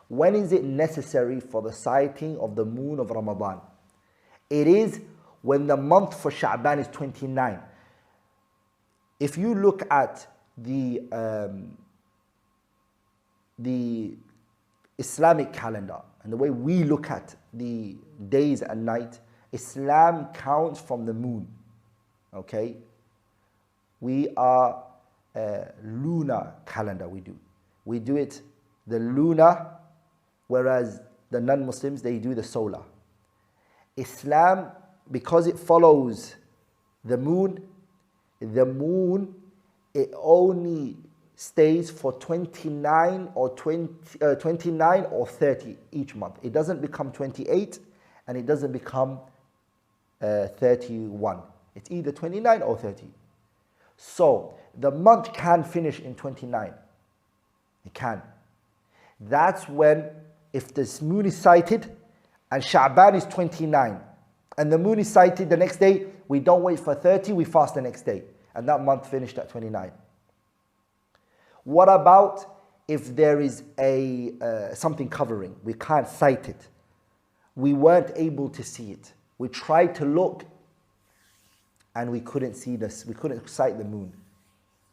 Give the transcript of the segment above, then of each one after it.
When is it necessary for the sighting of the moon of Ramadan? It is when the month for Sha'ban is 29. If you look at the Islamic calendar and the way we look at the days and night, Islam counts from the moon. Okay? We are lunar calendar we do. We do it the lunar, whereas the non-Muslims, they do the solar. Islam, because it follows the moon, it only stays for 29 or 30 each month. It doesn't become 28 and it doesn't become 31. It's either 29 or 30. So the month can finish in 29. It can. That's when, if this moon is sighted and Sha'ban is 29 and the moon is sighted the next day, we don't wait for 30, we fast the next day. And that month finished at 29. What about if there is something covering? We can't sight it. We weren't able to see it. We tried to look and we couldn't see this. We couldn't sight the moon.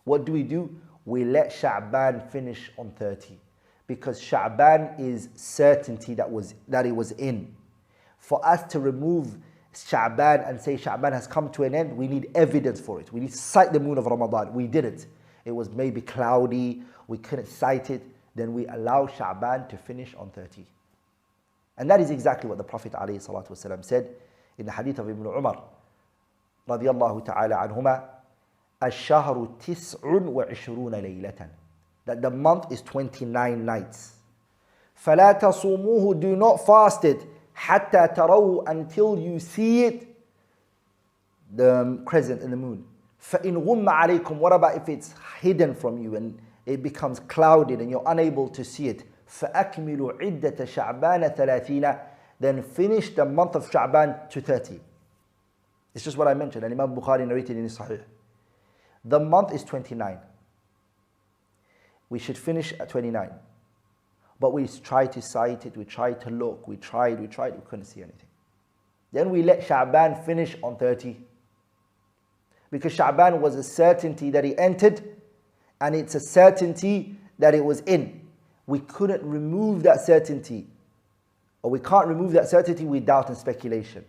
What do? We let Sha'ban finish on 30. Because Sha'ban is certainty that it was in. For us to remove Sha'ban and say Sha'ban has come to an end, we need evidence for it. We need to sight the moon of Ramadan. We didn't. It was maybe cloudy, we couldn't sight it, then we allow Sha'ban to finish on 30. And that is exactly what the Prophet ﷺ said in the hadith of Ibn Umar radiyallahu ta'ala anhuma, الشهر 29 ليلة, that the month is 29 nights. فلا تصوموه, do not fast it, حتى تروه, until you see it, the crescent in the moon. فإن غم عليكم, what about if it's hidden from you and it becomes clouded and you're unable to see it? فأكملوا عدة شعبان 30, then finish the month of Sha'ban to 30. It's just what I mentioned, and Imam Bukhari narrated in his Sahih. The month is 29. We should finish at 29. But we tried to sight it, we tried to look, we tried, we couldn't see anything. Then we let Sha'ban finish on 30. Because Sha'ban was a certainty that it entered, and it's a certainty that it was in. We couldn't remove that certainty, or we can't remove that certainty with doubt and speculation.